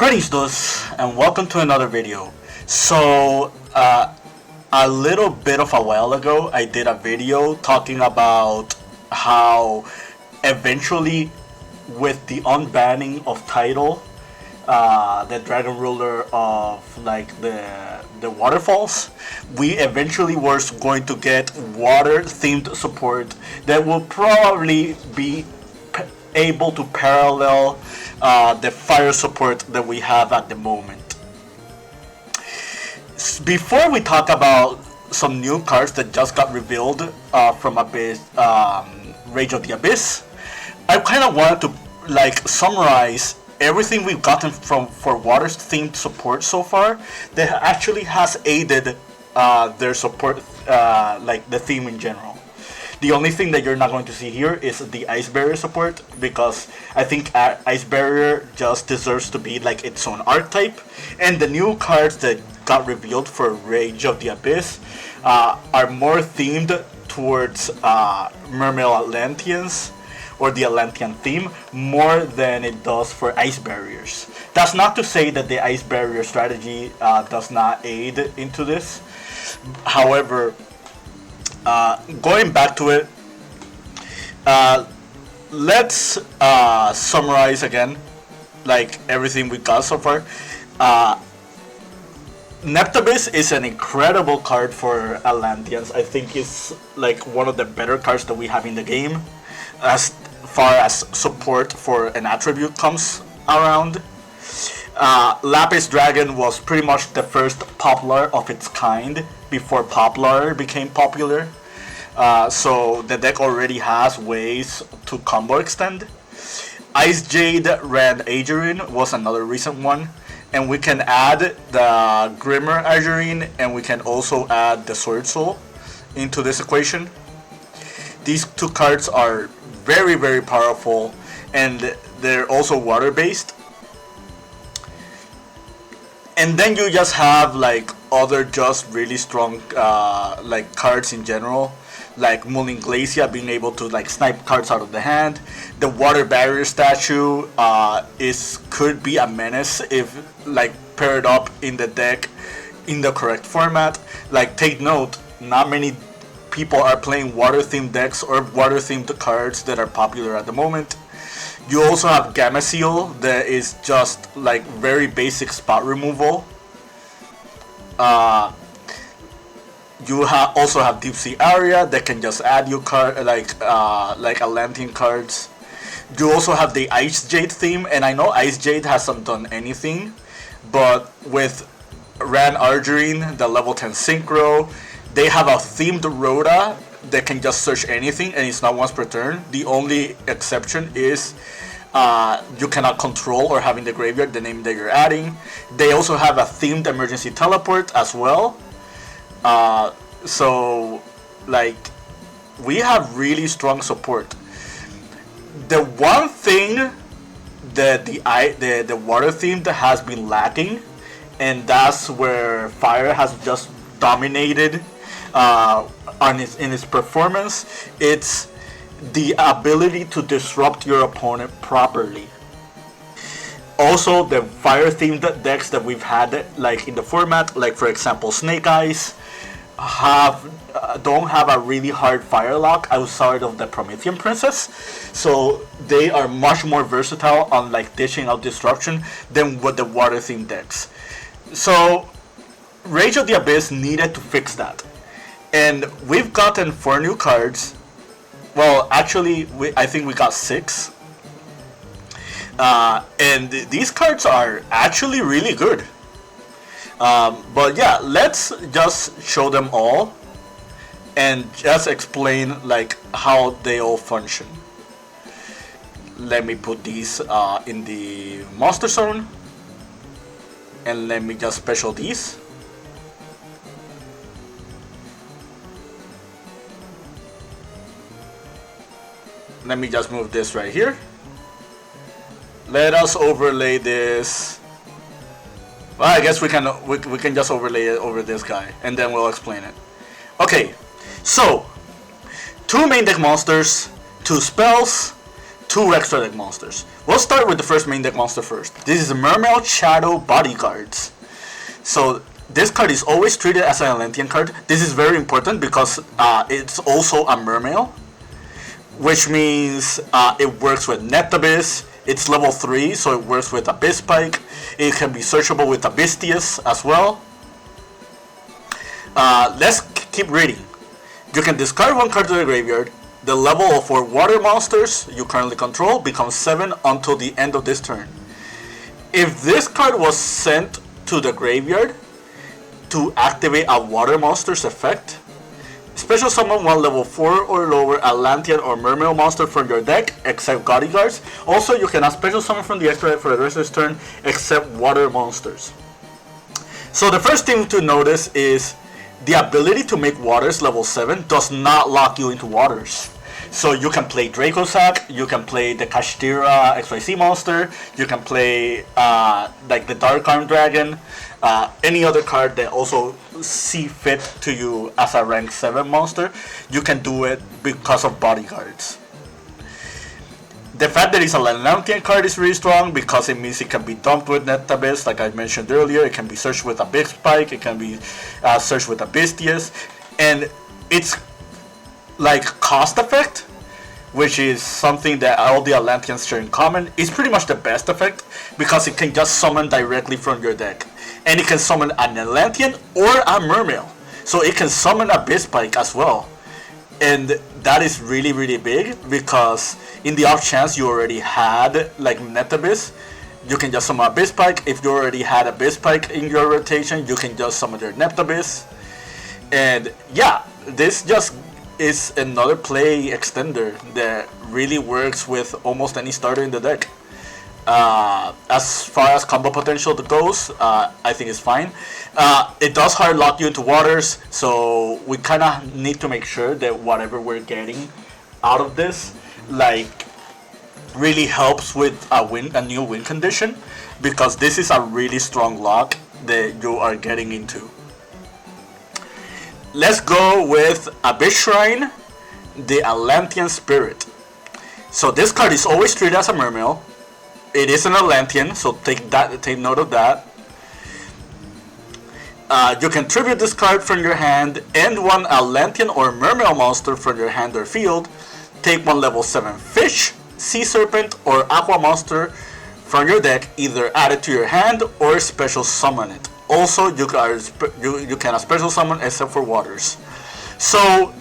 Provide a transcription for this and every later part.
Greetings dudes, and welcome to another video. So, a little bit of a while ago, I did a video talking about how eventually, with the unbanning of Tidal, the dragon ruler of like the waterfalls, we eventually were going to get water-themed support that will probably be able to parallel the fire support that we have at the moment. Before we talk about some new cards that just got revealed from Abyss, Rage of the Abyss, I kind of wanted to summarize everything we've gotten for water themed support so far that actually has aided their support, like the theme in general. The only thing that you're not going to see here is the Ice Barrier support, because I think Ice Barrier just deserves to be like its own archetype. And the new cards that got revealed for Rage of the Abyss are more themed towards Mermail Atlanteans, or the Atlantean theme, more than it does for Ice Barriers. That's not to say that the Ice Barrier strategy does not aid into this. However, going back to it, let's summarize again like everything we got so far. Neptabyss is an incredible card for Atlanteans. I think it's like one of the better cards that we have in the game as far as support for an attribute comes around. Lapis Dragon was pretty much the first Poplar of its kind before Poplar became popular. So the deck already has ways to combo extend. Ice Jade Ran Agerine was another recent one. And we can add the Grimmer Agerine, and we can also add the Sword Soul into this equation. These two cards are very, very powerful, and they're also water based. And then you just have like other just really strong like cards in general, like Mulling Glacia being able to like snipe cards out of the hand. The Water Barrier statue could be a menace if like paired up in the deck in the correct format. Like, take note, not many people are playing water themed decks or water themed cards that are popular at the moment. You also have Gamma Seal that is just like very basic spot removal. You also have Deep Sea Area that can just add you card like Atlantean cards. You also have the Ice Jade theme, and I know Ice Jade hasn't done anything, but with Ran Argerine, the level 10 Synchro, they have a themed ROTA that can just search anything, and it's not once per turn. The only exception is you cannot control or have in the graveyard the name that you're adding. They also have a themed emergency teleport as well. So like we have really strong support. The one thing that the water theme that has been lacking, and that's where fire has just dominated in its performance, it's the ability to disrupt your opponent properly. Also, the fire themed decks that we've had like in the format, like for example Snake Eyes, don't have a really hard fire lock outside of the Promethean Princess, so they are much more versatile on like dishing out destruction than with the water themed decks. So Rage of the Abyss needed to fix that, and we've gotten 4 new cards. Well, actually, I think we got 6. And these cards are actually really good. But yeah, let's just show them all and just explain like how they all function. Let me put these in the monster zone, and let me just special these. Let me just move this right here. Let us overlay this. Well, I guess we can just overlay it over this guy, and then we'll explain it. Okay, so 2 main deck monsters, 2 spells, 2 extra deck monsters. We'll start with the first main deck monster first. This is Mermail Shadow Bodyguards. So this card is always treated as an Atlantean card. This is very important because it's also a Mermail, which means it works with Net Abyss. It's level 3, so it works with Abyss Spike. It can be searchable with Abysstius as well. Let's keep reading. You can discard 1 card to the graveyard. The level of 4 water monsters you currently control becomes 7 until the end of this turn. If this card was sent to the graveyard to activate a water monster's effect, special summon 1 level 4 or lower Atlantean or Mermail monster from your deck, except Bodyguards. Also, you cannot special summon from the extra deck for the rest of this turn, except water monsters. So the first thing to notice is the ability to make waters level 7 does not lock you into waters. So you can play Dracosac, you can play the Kashtira XYZ monster, you can play like the Dark Arm Dragon, any other card that also see fit to you as a rank 7 monster. You can do it because of Bodyguards. The fact that it's a Atlantean card is really strong because it means it can be dumped with Net Abyss, like I mentioned earlier. It can be searched with a Big Spike, it can be searched with Abysstius, and it's like cost effect, which is something that all the Atlanteans share in common. It's pretty much the best effect because it can just summon directly from your deck, and it can summon an Atlantean or a Mermail, so it can summon a Big Spike as well. And that is really, really big because in the off chance you already had like Net Abyss, you can just summon a Abyss Spike. If you already had a Abyss Spike in your rotation, you can just summon your Net Abyss. And yeah, this just is another play extender that really works with almost any starter in the deck. As far as combo potential goes, I think it's fine. It does hard lock you into waters, so we kind of need to make sure that whatever we're getting out of this, like, really helps with a new win condition, because this is a really strong lock that you are getting into. Let's go with Abyss Shrine, the Atlantean Spirit. So this card is always treated as a Mermail. It is an Atlantean, so take note of that. You can tribute this card from your hand and 1 Atlantean or Mermail monster from your hand or field. Take 1 level 7 fish, sea serpent, or aqua monster from your deck, either add it to your hand or special summon it. Also, you cannot special summon except for waters. So,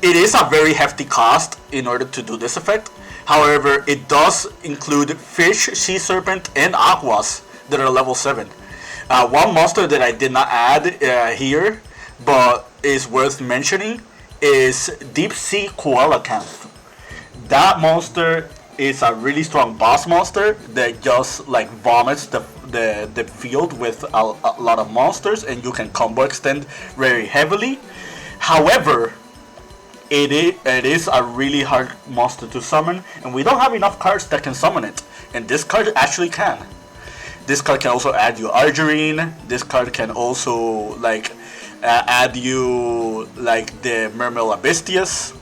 it is a very hefty cost in order to do this effect. However, it does include fish, sea serpent, and aquas that are level 7. One monster that I did not add here, but is worth mentioning, is Deep Sea Coelacanth. That monster is a really strong boss monster that just like vomits the field with a lot of monsters, and you can combo extend very heavily. However, it is a really hard monster to summon, and we don't have enough cards that can summon it, and this card actually can. This card can also add you Argerine. This card can also like add you like the Mermail Abysstius.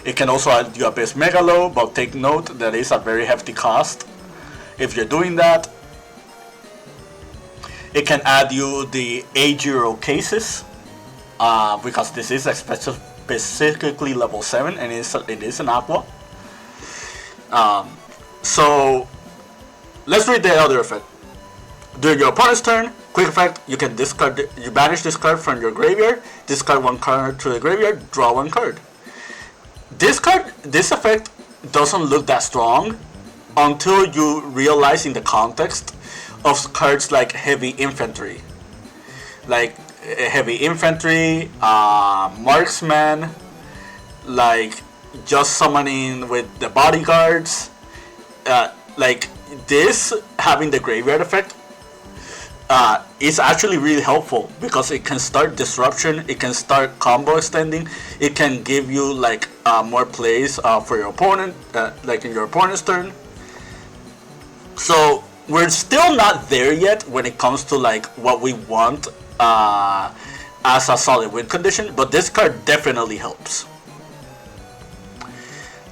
It can also add you Abyss Megalo, but take note that is a very hefty cost if you're doing that. It can add you the A0 cases, because this is specifically level 7 and it is an aqua. So let's read the other effect. During your opponent's turn, quick effect, you can you banish this card from your graveyard, discard 1 card to the graveyard, draw 1 card. This effect doesn't look that strong until you realize in the context of cards like Heavy Infantry. Like Heavy Infantry, Marksman, like just summoning with the Bodyguards. Like this, having the graveyard effect, is actually really helpful because it can start disruption, it can start combo extending, it can give you like more plays for your opponent, like in your opponent's turn. So we're still not there yet when it comes to like what we want as a solid win condition, but this card definitely helps.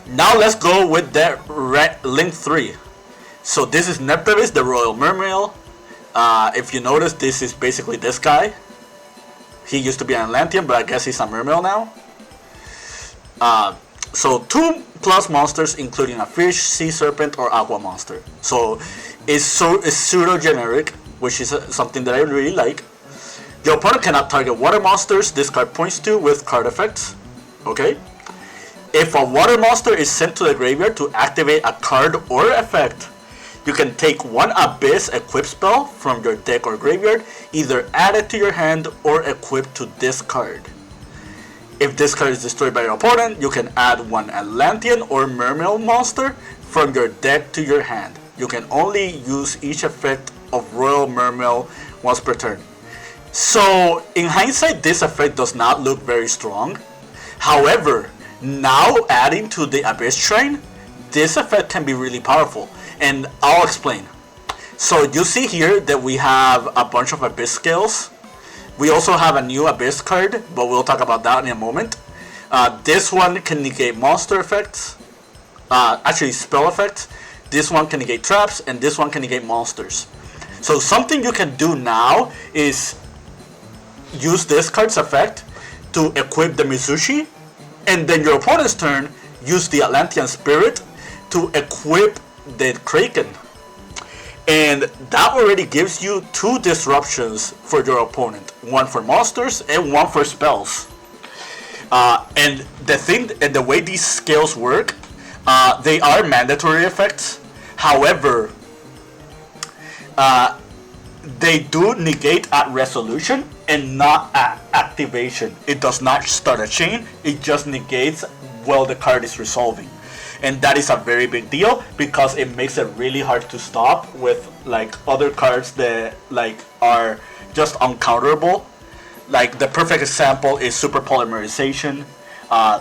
Now let's go with the link 3. So this is Neptavis, the Royal Mermail. If you notice, this is basically this guy. He used to be an Atlantean, but I guess he's a Mermail now. So 2+ monsters, including a fish, sea serpent, or aqua monster. So it's pseudo generic, which is something that I really like. The opponent cannot target water monsters this card points to with card effects. Okay. If a water monster is sent to the graveyard to activate a card or effect, you can take one Abyss equip spell from your deck or graveyard, either add it to your hand or equip to this card. If this card is destroyed by your opponent, you can add one Atlantean or Mermail monster from your deck to your hand. You can only use each effect of Royal Mermail once per turn. So, in hindsight, this effect does not look very strong. However, now adding to the Abyss Shrine, this effect can be really powerful. And I'll explain. So you see here that we have a bunch of Abyss scales. We also have a new Abyss card, but we'll talk about that in a moment. This one can negate monster effects. Actually, spell effects. This one can negate traps, and this one can negate monsters. So something you can do now is use this card's effect to equip the Mizushi, and then your opponent's turn, use the Atlantean Spirit to equip the Kraken. And that already gives you 2 disruptions for your opponent. One for monsters and one for spells. And the way these scales work, they are mandatory effects. However, they do negate at resolution and not at activation. It does not start a chain, it just negates while the card is resolving. And that is a very big deal because it makes it really hard to stop with like other cards that like are just uncounterable. Like the perfect example is Super Polymerization,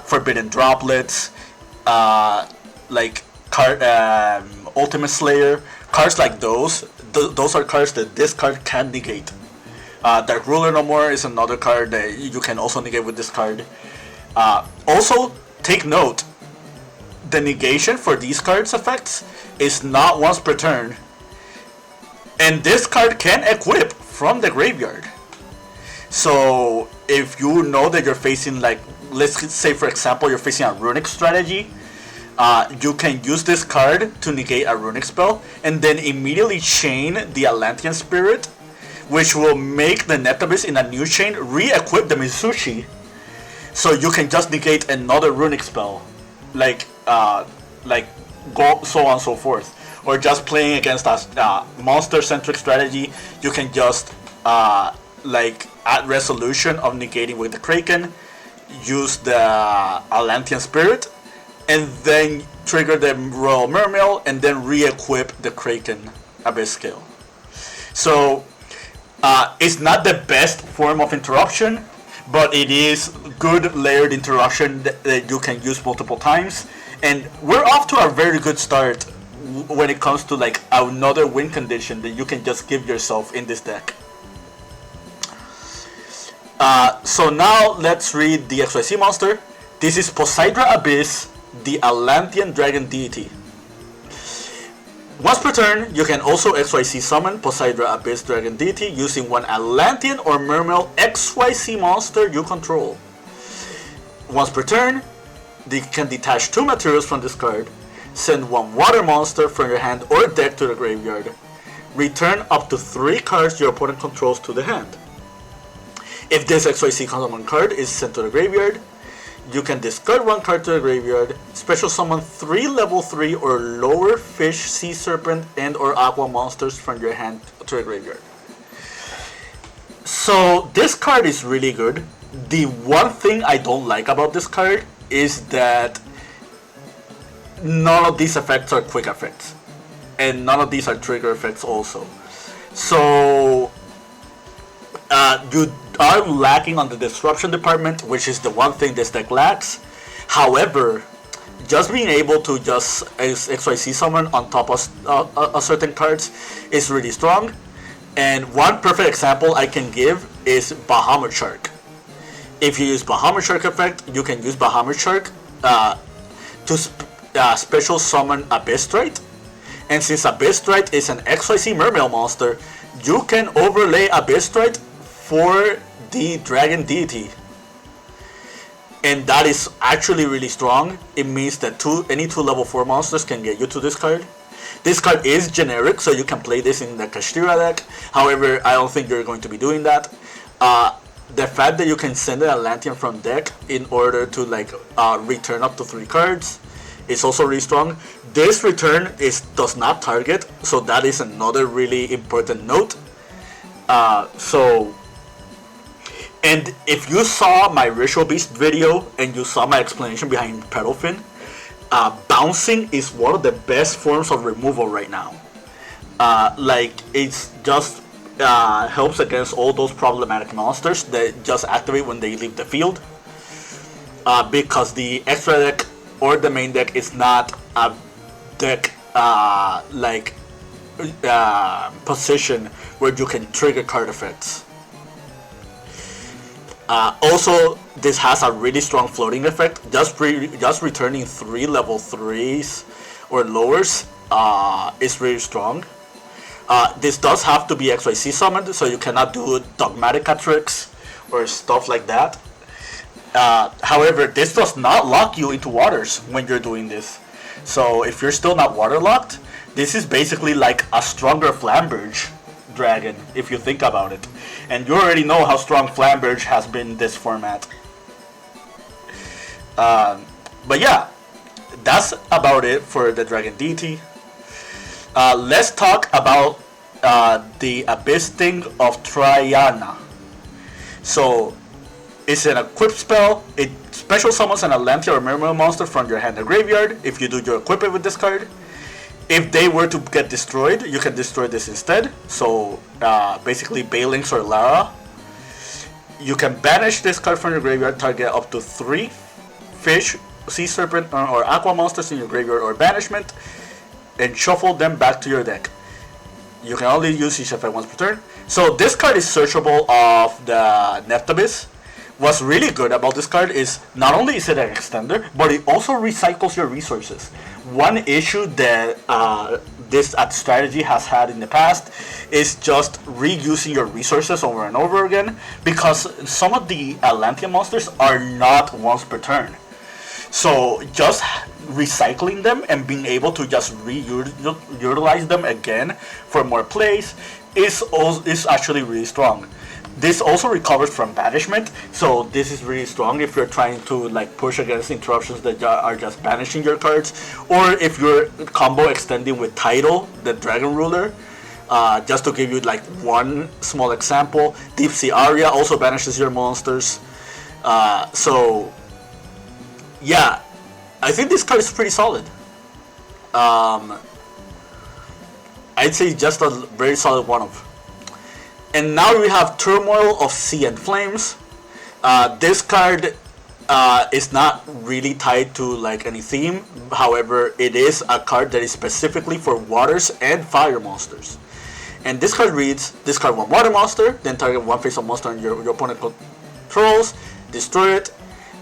Forbidden Droplets, Ultimate Slayer. Cards like those are cards that this card can negate. Dark Ruler No More is another card that you can also negate with this card. Also, take note, the negation for these cards' effects is not once per turn. And this card can equip from the graveyard. So, if you know that you're facing, like, let's say for example, you're facing a runic strategy, you can use this card to negate a runic spell, and then immediately chain the Atlantean Spirit, which will make the Neptavis in a new chain re-equip the Mizushi, so you can just negate another runic spell, like go so on and so forth. Or just playing against a monster-centric strategy, you can just at resolution of negating with the Kraken, use the Atlantean Spirit, and then trigger the Royal Mermail, and then re-equip the Kraken Abyss Scale. So it's not the best form of interruption, but it is good layered interruption that you can use multiple times. And we're off to a very good start when it comes to like another win condition that you can just give yourself in this deck. So now let's read the XYZ monster. This is Poseidra Abyss, the Atlantean Dragon Deity. Once per turn, you can also XYZ summon Poseidra Abyss Dragon Deity using one Atlantean or Mermail XYZ monster you control. Once per turn, you can detach 2 materials from this card, send 1 water monster from your hand or deck to the graveyard, return up to 3 cards your opponent controls to the hand. If this XYZ summon card is sent to the graveyard, you can discard 1 card to the graveyard, special summon 3 level 3 or lower fish, sea serpent, and or aqua monsters from your hand to the graveyard. So this card is really good. The one thing I don't like about this card is that none of these effects are quick effects, and none of these are trigger effects also. So you are lacking on the disruption department, which is the one thing this deck lacks. However, just being able to just XYZ summon on top of certain cards is really strong. And one perfect example I can give is Bahamut Shark. If you use Bahamut Shark effect, you can use Bahamut Shark special summon Abyss Strike. And since Abyss Strike is an XYZ Mermail monster, you can overlay Abyss Strike for the Dragon Deity. And that is actually really strong. It means that any two level 4 monsters can get you to this card. This card is generic, so you can play this in the Kashtira deck. However, I don't think you're going to be doing that. The fact that you can send an Atlantean from deck in order to return up to 3 cards is also really strong. This return does not target, so that is another really important note. And if you saw my Ritual Beast video and you saw my explanation behind Pedalfin, bouncing is one of the best forms of removal right now. It's just helps against all those problematic monsters that just activate when they leave the field. Because the extra deck or the main deck is not a deck position where you can trigger card effects. Also, this has a really strong floating effect. Just returning 3 level 3s or lowers is really strong. This does have to be XYZ summoned, so you cannot do Dogmatica tricks or stuff like that. However, this does not lock you into waters when you're doing this. So if you're still not waterlocked, this is basically like a stronger Flamberge dragon, if you think about it. And you already know how strong Flamberge has been in this format. But yeah, that's about it for the Dragon Deity. Let's talk about the Abyss Thing of Triana. So, it's an equip spell. It special summons an Atlantean or Mermail monster from your hand or graveyard if you do your equipment with this card. If they were to get destroyed, you can destroy this instead. So, basically Balynx or Lara. You can banish this card from your graveyard, target up to 3 fish, sea serpent, or aqua monsters in your graveyard or banishment, and shuffle them back to your deck. You can only use each effect once per turn. So this card is searchable off the Neptabis. What's really good about this card is not only is it an extender, but it also recycles your resources. One issue that this strategy has had in the past is just reusing your resources over and over again, because some of the Atlantean monsters are not once per turn. So just recycling them and being able to just reutilize them again for more plays is actually really strong. This also recovers from banishment, so this is really strong if you're trying to push against interruptions that are just banishing your cards, or if you're combo extending with Tidal, the Dragon Ruler. Just to give you one small example, Deep Sea Aria also banishes your monsters. So yeah, I think this card is pretty solid. I'd say just a very solid one of. And now we have Turmoil of Sea and Flames. This card is not really tied to any theme. However, it is a card that is specifically for waters and fire monsters. And this card reads: discard 1 water monster, then target 1 face-up monster your opponent controls, destroy it.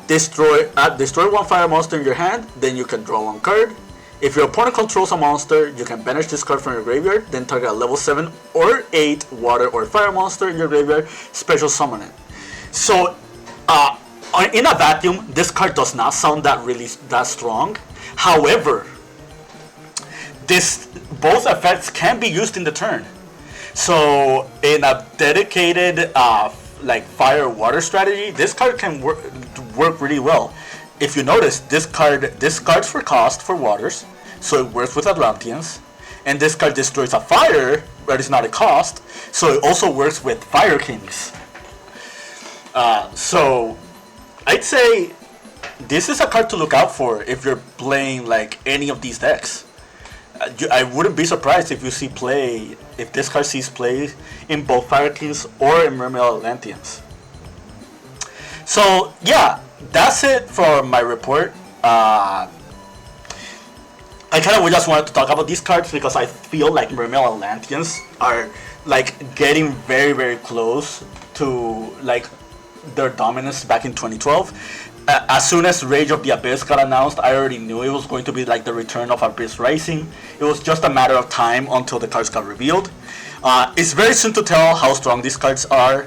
Destroy 1 fire monster in your hand, then you can draw 1 card. If your opponent controls a monster, you can banish this card from your graveyard, then target a level 7 or 8 water or fire monster in your graveyard, special summon it. So, in a vacuum, this card does not sound that strong. However, both effects can be used in the turn. So, in a dedicated fire water strategy, this card can work really well. If you notice, this card's for cost for waters, so it works with Atlanteans, and this card destroys a fire, but it's not a cost, so it also works with Fire Kings. So I'd say this is a card to look out for if you're playing any of these decks. I wouldn't be surprised if this card sees play in both Fire Kings or in Mermail Atlanteans. So yeah, that's it for my report. I kind of just wanted to talk about these cards because I feel like Mermail Atlanteans are getting very, very close to their dominance back in 2012. as soon as Rage of the Abyss got announced, I already knew it was going to be like the return of Abyss Rising. It was just a matter of time until the cards got revealed. It's very soon to tell how strong these cards are.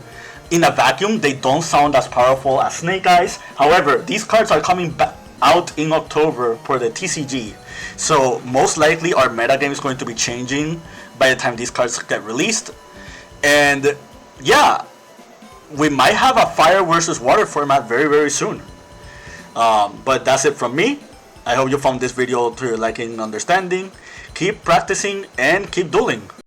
In a vacuum, they don't sound as powerful as Snake Eyes. However, these cards are coming out in October for the TCG. So most likely our metagame is going to be changing by the time these cards get released. And yeah, we might have a fire versus water format very, very soon. But that's it from me. I hope you found this video to your liking and understanding. Keep practicing and keep dueling.